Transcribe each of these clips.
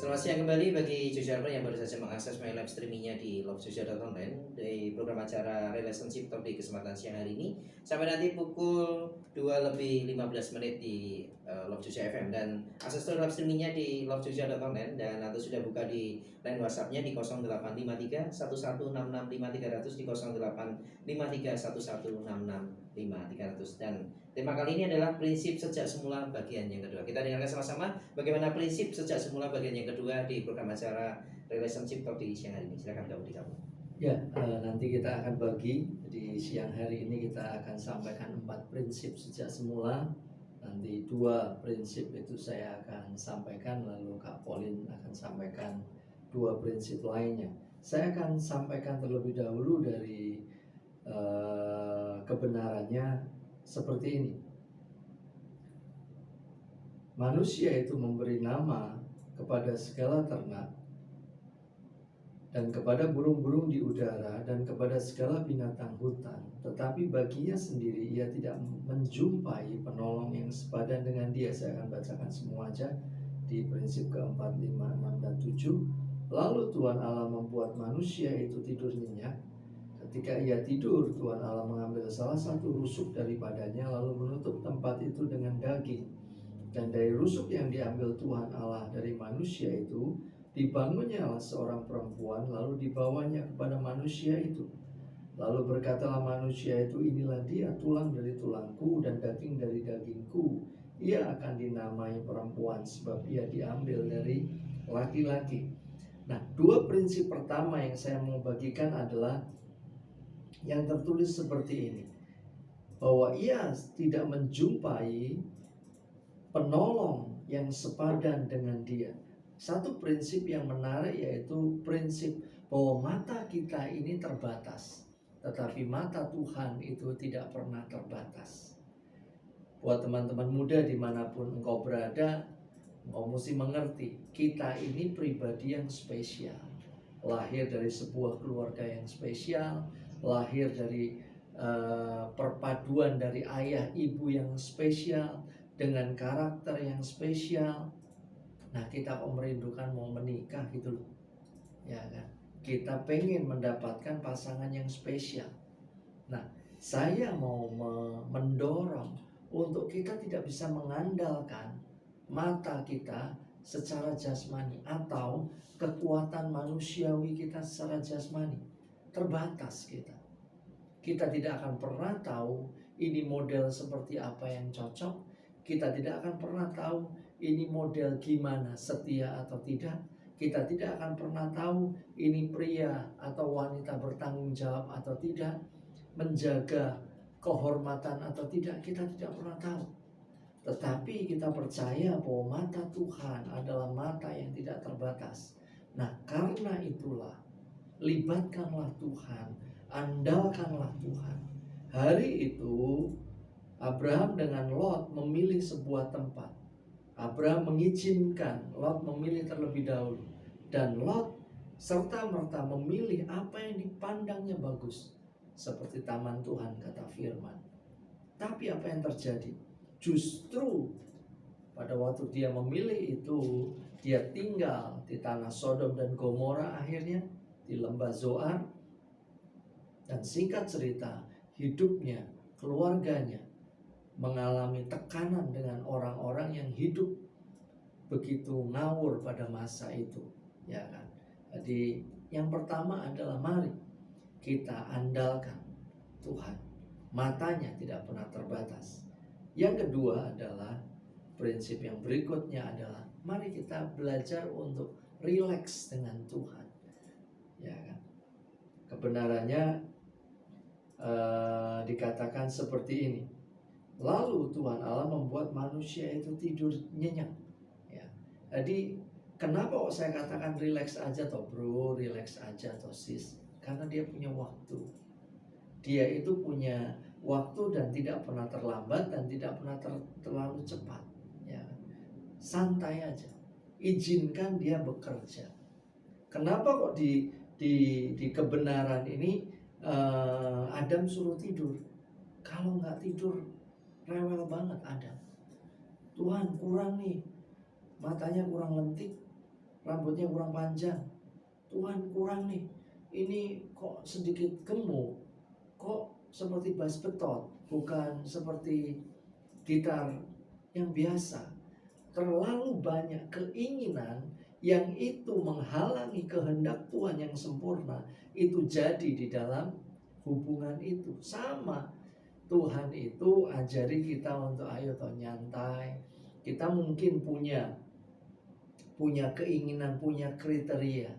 Selamat siang kembali bagi Joshua yang baru saja mengakses my live streamingnya di lovejoshua.online di program acara Relationship Talk di kesempatan siang hari ini sampai nanti pukul 2:15 di Love Joshua FM, dan akses live streamingnya di lovejoshua.online, dan atau sudah buka di line WhatsAppnya di 0853 11665300 di 0853 11665300. Dan tema kali ini adalah prinsip sejak semula bagian yang kedua. Kita dengarkan sama-sama bagaimana prinsip sejak semula bagian yang kedua di program acara Relationship Talk di siang hari ini. Silakan kamu. Ya, nanti kita akan bagi di siang hari ini, kita akan sampaikan 4 prinsip sejak semula. Nanti 2 prinsip itu saya akan sampaikan, lalu Kak Pauline akan sampaikan 2 prinsip lainnya. Saya akan sampaikan terlebih dahulu dari kebenarannya seperti ini. Manusia itu memberi nama kepada segala ternak dan kepada burung-burung di udara dan kepada segala binatang hutan, tetapi baginya sendiri ia tidak menjumpai penolong yang sepadan dengan dia. Saya akan bacakan semua aja di prinsip ke-4, 5, 6, dan 7. Lalu Tuhan Allah membuat manusia itu tidur nyenyak. Ketika ia tidur, Tuhan Allah mengambil salah satu rusuk daripadanya, lalu menutup tempat itu dengan daging. Dan dari rusuk yang diambil Tuhan Allah dari manusia itu, dibangunnya seorang perempuan, lalu dibawanya kepada manusia itu. Lalu berkatalah manusia itu, inilah dia, tulang dari tulangku dan daging dari dagingku. Ia akan dinamai perempuan sebab ia diambil dari laki-laki. Nah, 2 prinsip pertama yang saya mau bagikan adalah yang tertulis seperti ini, bahwa ia tidak menjumpai penolong yang sepadan dengan dia. Satu prinsip yang menarik yaitu prinsip bahwa mata kita ini terbatas, tetapi mata Tuhan itu tidak pernah terbatas. Buat teman-teman muda dimanapun engkau berada, engkau mesti mengerti, kita ini pribadi yang spesial. Lahir dari sebuah keluarga yang spesial, lahir dari perpaduan dari ayah ibu yang spesial, dengan karakter yang spesial. Nah, kita kok merindukan mau menikah gitu loh, ya kan? Kita pengen mendapatkan pasangan yang spesial. Nah, saya mau mendorong untuk kita tidak bisa mengandalkan mata kita secara jasmani atau kekuatan manusiawi kita secara jasmani. Terbatas kita. Kita tidak akan pernah tahu ini model seperti apa yang cocok. Kita tidak akan pernah tahu ini model gimana, setia atau tidak. Kita tidak akan pernah tahu ini pria atau wanita bertanggung jawab atau tidak, menjaga kehormatan atau tidak. Kita tidak pernah tahu. Tetapi kita percaya bahwa mata Tuhan adalah mata yang tidak terbatas. Nah, karena itulah, libatkanlah Tuhan, andalkanlah Tuhan. Hari itu Abraham dengan Lot memilih sebuah tempat. Abraham mengizinkan Lot memilih terlebih dahulu, dan Lot serta-merta memilih apa yang dipandangnya bagus, seperti taman Tuhan kata firman. Tapi apa yang terjadi? Justru pada waktu dia memilih itu, dia tinggal di tanah Sodom dan Gomora, akhirnya di lembah Zoar. Dan singkat cerita, hidupnya, keluarganya mengalami tekanan dengan orang-orang yang hidup begitu ngawur pada masa itu, ya kan? Jadi yang pertama adalah mari kita andalkan Tuhan. Matanya tidak pernah terbatas. Yang kedua adalah prinsip yang berikutnya adalah mari kita belajar untuk rileks dengan Tuhan, ya kan? Kebenarannya dikatakan seperti ini. Lalu Tuhan Allah membuat manusia itu tidur nyenyak, ya. Jadi kenapa kok saya katakan rileks aja toh bro, rileks aja toh sis? Karena dia punya waktu. Dia itu punya waktu dan tidak pernah terlambat dan tidak pernah terlalu cepat, ya. Santai aja, izinkan dia bekerja. Kenapa kok di kebenaran ini Adam suruh tidur? Kalau nggak tidur rewel banget Adam. Tuhan kurang nih, matanya kurang lentik, rambutnya kurang panjang. Tuhan, kurang nih, ini kok sedikit gemuk, kok seperti bass betot, bukan seperti gitar yang biasa. Terlalu banyak keinginan yang itu menghalangi kehendak Tuhan yang sempurna itu jadi di dalam hubungan itu. Sama, Tuhan itu ajari kita untuk ayo toh nyantai. Kita mungkin punya keinginan, punya kriteria.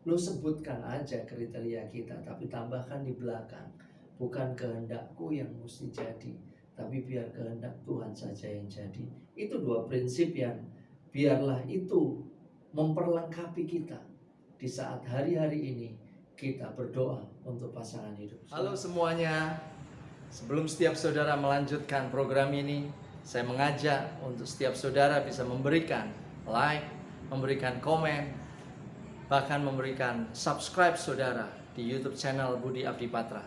Lo sebutkan aja kriteria kita, tapi tambahkan di belakang, bukan kehendakku yang mesti jadi, tapi biar kehendak Tuhan saja yang jadi. Itu dua prinsip yang biarlah itu memperlengkapi kita di saat hari-hari ini kita berdoa untuk pasangan hidup. Halo semuanya, sebelum setiap saudara melanjutkan program ini, saya mengajak untuk setiap saudara bisa memberikan like, memberikan komen, bahkan memberikan subscribe saudara di YouTube channel Budi Abdi Patra.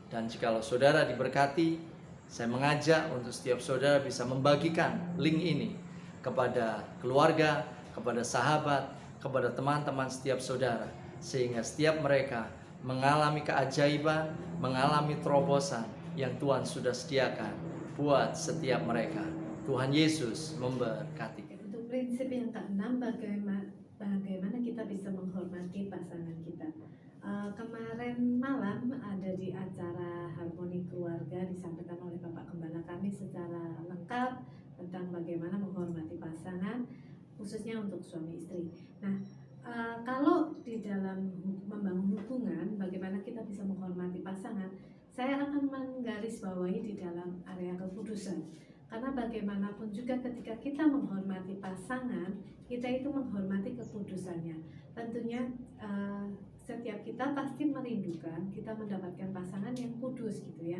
Dan jikalau saudara diberkati, saya mengajak untuk setiap saudara bisa membagikan link ini kepada keluarga, kepada sahabat, kepada teman-teman setiap saudara, sehingga setiap mereka mengalami keajaiban, mengalami terobosan yang Tuhan sudah sediakan buat setiap mereka. Tuhan Yesus memberkati. Untuk prinsip yang keenam, bagaimana kita bisa menghormati pasangan kita. Kemarin malam ada di acara Harmoni Keluarga disampaikan oleh Bapak Gembala kami secara lengkap tentang bagaimana menghormati pasangan, khususnya untuk suami istri. Nah, kalau di dalam membangun hubungan, bagaimana kita bisa menghormati pasangan, saya akan menggarisbawahi di dalam area kekudusan. Karena bagaimanapun juga ketika kita menghormati pasangan, kita itu menghormati kekudusannya. Tentunya setiap kita pasti merindukan kita mendapatkan pasangan yang kudus gitu ya.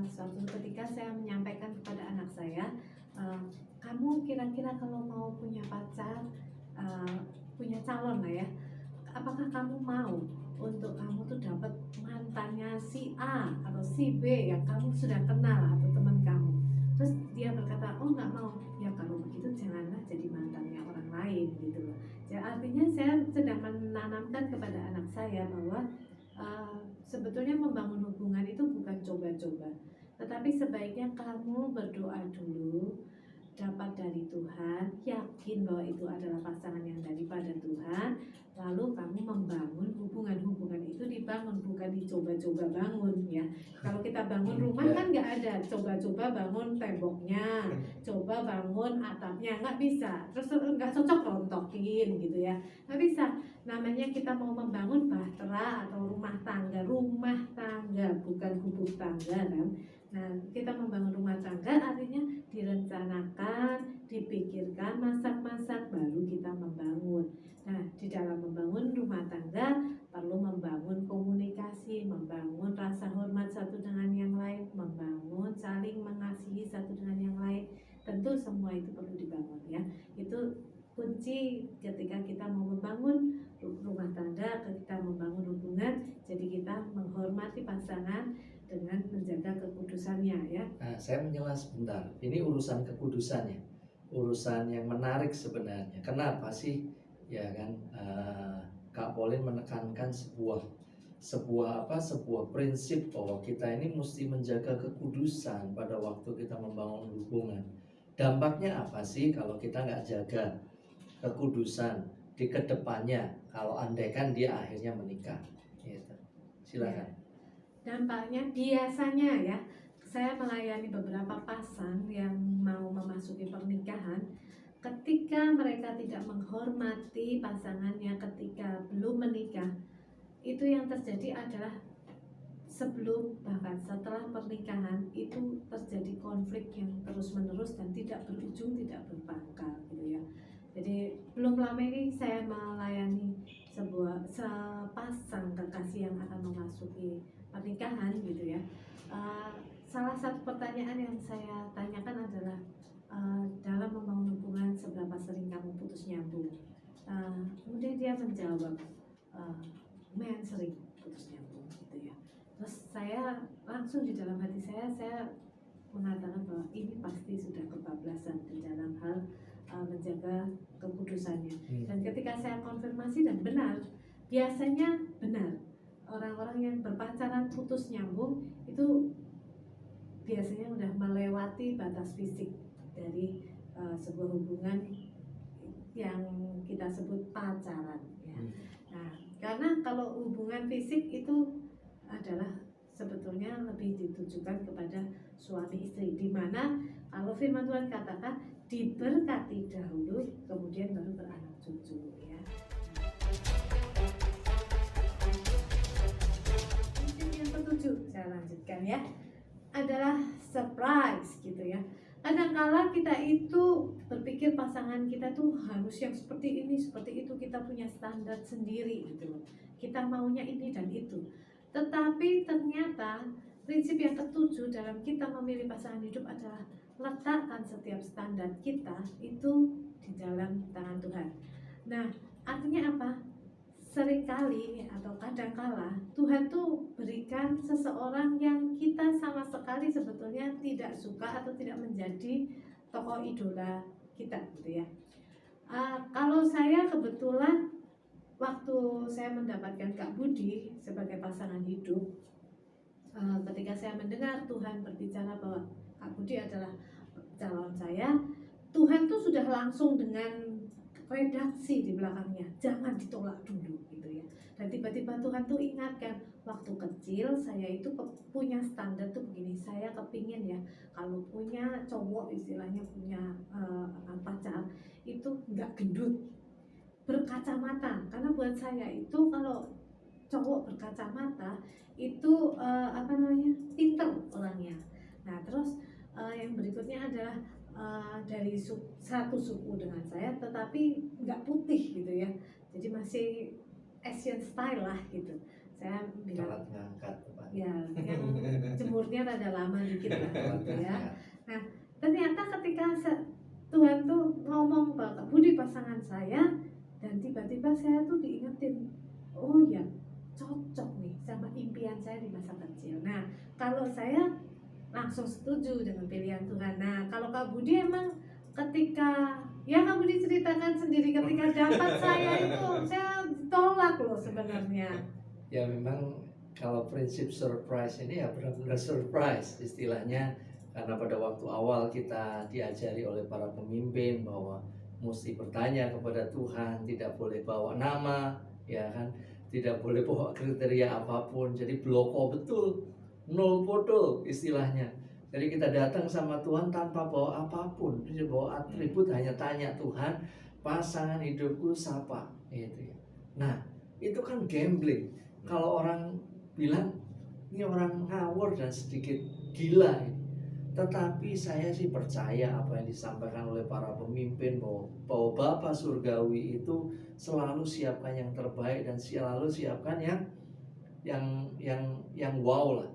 Suatu ketika saya menyampaikan kepada anak saya, kamu kira-kira kalau mau punya pacar, punya calon lah ya, apakah kamu mau untuk kamu tuh dapat mantannya si A atau si B yang kamu sudah kenal atau teman kamu? Terus dia berkata, oh nggak mau. Ya kalau begitu janganlah jadi mantannya orang lain gitu loh. Ya, artinya saya sedang menanamkan kepada anak saya bahwa sebetulnya membangun hubungan itu bukan coba-coba, tetapi sebaiknya kamu berdoa dulu, dapat dari Tuhan, yakin bahwa itu adalah pasangan yang daripada Tuhan, lalu kamu membangun hubungan itu dibangun, bukan dicoba-coba bangun ya. Kalau kita bangun rumah kan nggak ada coba-coba bangun temboknya, coba bangun atapnya, nggak bisa, terus nggak cocok rontokin gitu ya, nggak bisa. Namanya kita mau membangun bahtera atau rumah tangga bukan gubuk tangga kan. Nah, kita membangun rumah tangga artinya direncanakan, dipikirkan, masak-masak, baru kita membangun. Nah, di dalam membangun rumah tangga perlu membangun komunikasi, membangun rasa hormat satu dengan yang lain, membangun saling mengasihi satu dengan yang lain. Tentu semua itu perlu dibangun ya. Itu kunci ketika kita mau membangun rumah tangga, kita membangun hubungan. Jadi kita menghormati pasangan dengan menjaga kekudusannya ya. Nah, saya menyela sebentar. Ini urusan kekudusannya, urusan yang menarik sebenarnya. Kenapa sih, ya kan? Kak Pauline menekankan sebuah prinsip bahwa kita ini mesti menjaga kekudusan pada waktu kita membangun hubungan. Dampaknya apa sih kalau kita nggak jaga kekudusan di kedepannya? Kalau andaikan dia akhirnya menikah, gitu. Silakan. Ya. Dampaknya biasanya ya, saya melayani beberapa pasang yang mau memasuki pernikahan. Ketika mereka tidak menghormati pasangannya ketika belum menikah, itu yang terjadi adalah sebelum bahkan setelah pernikahan itu terjadi konflik yang terus-menerus dan tidak berujung, tidak berpangkal gitu ya. Jadi belum lama ini saya melayani sepasang kekasih yang akan memasuki pernikahan gitu ya. Salah satu pertanyaan yang saya tanyakan adalah dalam membangun hubungan seberapa sering kamu putus nyambung. Kemudian dia menjawab, lumayan sering putus nyambung gitu ya. Terus saya langsung di dalam hati saya mengatakan bahwa ini pasti sudah kebablasan di dalam hal menjaga kekudusannya. Dan ketika saya konfirmasi dan benar, biasanya benar. Orang-orang yang berpacaran putus nyambung itu biasanya udah melewati batas fisik dari sebuah hubungan yang kita sebut pacaran ya. Nah, karena kalau hubungan fisik itu adalah sebetulnya lebih ditujukan kepada suami istri, di mana kalau firman Tuhan katakan diberkati dahulu kemudian baru beranak cucu ya. Prinsip yang ketujuh saya lanjutkan ya, adalah surprise gitu ya. Kadang-kala kita itu berpikir pasangan kita tuh harus yang seperti ini, seperti itu, kita punya standar sendiri gitu loh. Kita maunya ini dan itu. Tetapi ternyata prinsip yang ketujuh dalam kita memilih pasangan hidup adalah letakkan setiap standar kita itu di dalam tangan Tuhan. Nah, artinya apa? Seringkali atau kadangkala Tuhan tuh berikan seseorang yang kita sama sekali sebetulnya tidak suka atau tidak menjadi tokoh idola kita gitu ya. Kalau saya kebetulan waktu saya mendapatkan Kak Budi sebagai pasangan hidup, ketika saya mendengar Tuhan berbicara bahwa Kak Budi adalah calon saya, Tuhan tuh sudah langsung dengan redaksi di belakangnya, jangan ditolak dulu gitu ya. Dan tiba-tiba Tuhan tuh ingatkan, waktu kecil saya itu punya standar tuh begini, saya kepingin ya kalau punya cowok, istilahnya punya pacar itu nggak gendut, berkacamata. Karena buat saya itu kalau cowok berkacamata itu pinter orangnya. Nah terus yang berikutnya adalah dari satu suku dengan saya, tetapi nggak putih gitu ya, jadi masih Asian style lah gitu. Saya bilang ya, yang jemurnya rada lama dikit lah gitu ya. Nah ternyata ketika Tuhan tuh ngomong bahwa Budi pasangan saya, dan tiba-tiba saya tuh diingetin, oh ya cocok nih sama impian saya di masa kecil. Nah kalau saya langsung setuju dengan pilihan Tuhan. Nah kalau Kak Budi emang ketika ya Kak Budi ceritakan sendiri, ketika dapat saya itu saya tolak loh sebenarnya. Ya memang kalau prinsip surprise ini ya benar-benar surprise istilahnya, karena pada waktu awal kita diajari oleh para pemimpin bahwa mesti bertanya kepada Tuhan, tidak boleh bawa nama, ya kan, tidak boleh bawa kriteria apapun, jadi bloko betul, nol bodol istilahnya. Jadi kita datang sama Tuhan tanpa bawa apapun, tidak bawa atribut, hanya tanya Tuhan, pasangan hidupku siapa, gitu ya. Nah itu kan gambling. Kalau orang bilang ini orang ngawur dan sedikit gila ini. Tetapi saya sih percaya apa yang disampaikan oleh para pemimpin bahwa Bapa Surgawi itu selalu siapkan yang terbaik dan selalu siapkan yang wow lah.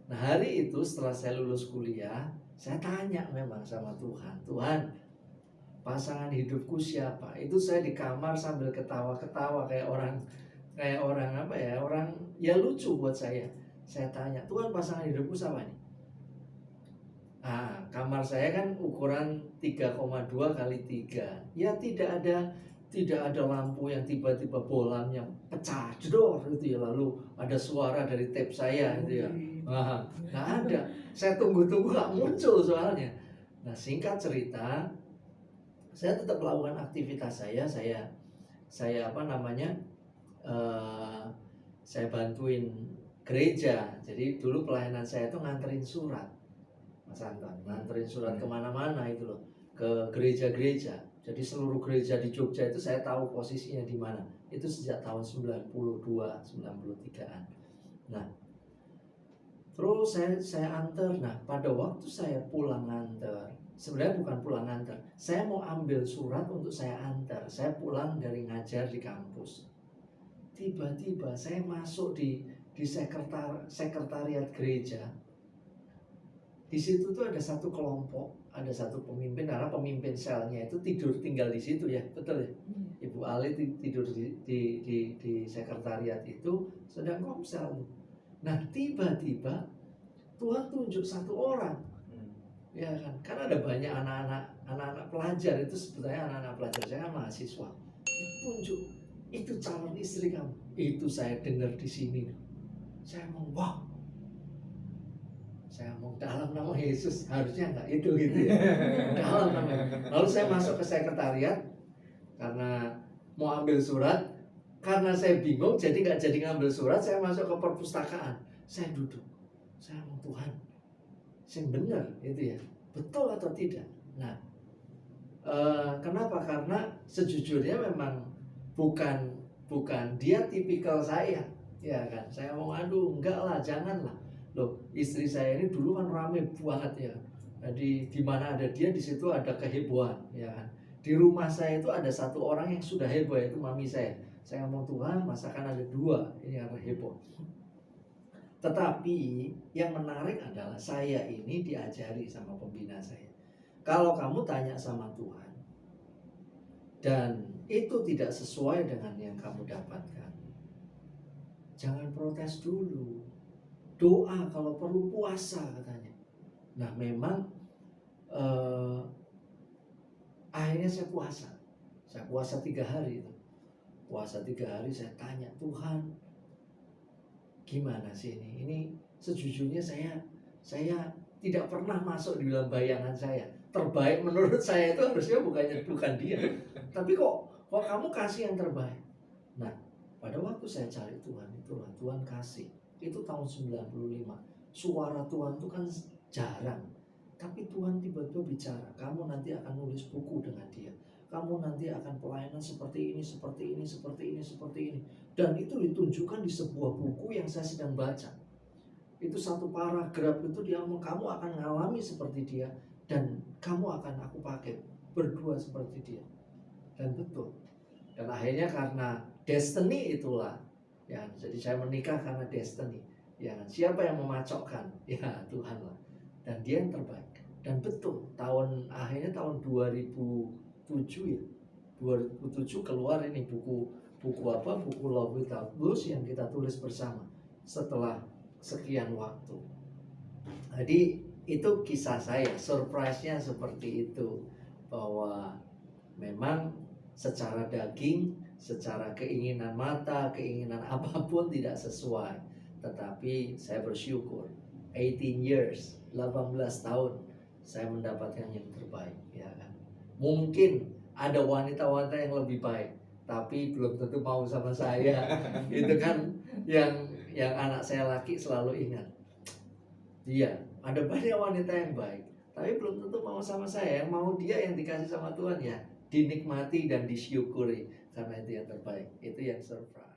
Nah hari itu setelah saya lulus kuliah, saya tanya memang sama Tuhan, Tuhan pasangan hidupku siapa? Itu saya di kamar sambil ketawa-ketawa kayak orang apa ya, orang ya lucu buat saya. Saya tanya, Tuhan pasangan hidupku siapa nih? Kamar saya kan ukuran 3,2 kali 3. Ya tidak ada lampu yang tiba-tiba bolamnya pecah jedor gitu ya, lalu ada suara dari tape saya gitu ya. Nggak ada. Saya tunggu-tunggu nggak muncul soalnya. Nah singkat cerita, saya tetap melakukan aktivitas saya saya bantuin gereja. Jadi dulu pelayanan saya itu nganterin surat, Mas Anton, nganterin surat kemana-mana itu loh, ke gereja-gereja. Jadi seluruh gereja di Jogja itu saya tahu posisinya di mana. Itu sejak tahun 92, 93-an. Nah, terus saya antar. Nah, pada waktu saya pulang nganter, sebenarnya bukan pulang nganter, saya mau ambil surat untuk saya antar. Saya pulang dari ngajar di kampus. Tiba-tiba saya masuk di sekretariat gereja. Di situ tuh ada satu kelompok, ada satu pemimpin, karena pemimpin selnya itu tinggal di situ ya, betul ya? Ibu Ali tidur di sekretariat itu, sedang komsel. Nah tiba-tiba Tuhan tunjuk satu orang. Ya kan ada banyak anak-anak pelajar itu, sebetulnya anak-anak pelajar, saya kan mahasiswa, tunjuk itu calon istri kamu, itu saya dengar di sini, saya mau wow, saya mau dalam nama Yesus, harusnya enggak itu gitu ya, dalam nama. Lalu saya masuk ke sekretariat karena mau ambil surat, karena saya bingung jadi nggak jadi ngambil surat, saya masuk ke perpustakaan, saya duduk, saya mau Tuhan, saya benar itu ya, betul atau tidak. Nah, kenapa? Karena sejujurnya memang bukan dia tipikal saya, ya kan. Saya mau aduh enggak lah, janganlah. Loh, istri saya ini dulu kan rame banget ya. Jadi di mana ada dia, di situ ada kehebohan, ya kan. Di rumah saya itu ada satu orang yang sudah heboh, yaitu mami saya. Saya ngomong Tuhan, masakan ada 2, ini yang heboh. Tetapi yang menarik adalah saya ini diajari sama pembina saya. Kalau kamu tanya sama Tuhan dan itu tidak sesuai dengan yang kamu dapatkan, jangan protes dulu. Doa, kalau perlu puasa katanya. Nah memang akhirnya saya puasa. Saya puasa 3 hari itu. Puasa 3 hari, saya tanya Tuhan, gimana sih ini? Ini sejujurnya saya tidak pernah masuk di dalam bayangan saya. Terbaik menurut saya itu harusnya bukan dia. Tapi kok kamu kasih yang terbaik. Nah, pada waktu saya cari Tuhan, itulah Tuhan kasih. Itu tahun 95. Suara Tuhan itu kan jarang. Tapi Tuhan tiba-tiba bicara, kamu nanti akan nulis buku dengan dia. Kamu nanti akan pelayanan seperti ini, seperti ini, seperti ini, seperti ini. Dan itu ditunjukkan di sebuah buku yang saya sedang baca. Itu satu paragraf itu dia ngomong, kamu akan mengalami seperti dia, dan kamu akan aku pakai berdua seperti dia. Dan betul. Dan akhirnya karena destiny itulah, ya, jadi saya menikah karena destiny. Ya, siapa yang memasokkan? Ya, Tuhan lah. Dan dia yang terbaik. Dan betul, akhirnya tahun 2007 ya. 2007 keluar ini buku apa? Buku Love Without Blues yang kita tulis bersama setelah sekian waktu. Jadi itu kisah saya, surprise-nya seperti itu, bahwa memang secara daging, secara keinginan mata, keinginan apapun tidak sesuai. Tetapi saya bersyukur 18 years, 18 tahun saya mendapatkan yang terbaik, ya kan. Mungkin ada wanita-wanita yang lebih baik, tapi belum tentu mau sama saya. Itu kan yang anak saya laki selalu ingat. Dia ada banyak wanita yang baik, tapi belum tentu mau sama saya. Yang mau dia yang dikasih sama Tuhan, ya dinikmati dan disyukuri, karena itu yang terbaik, itu yang surprise.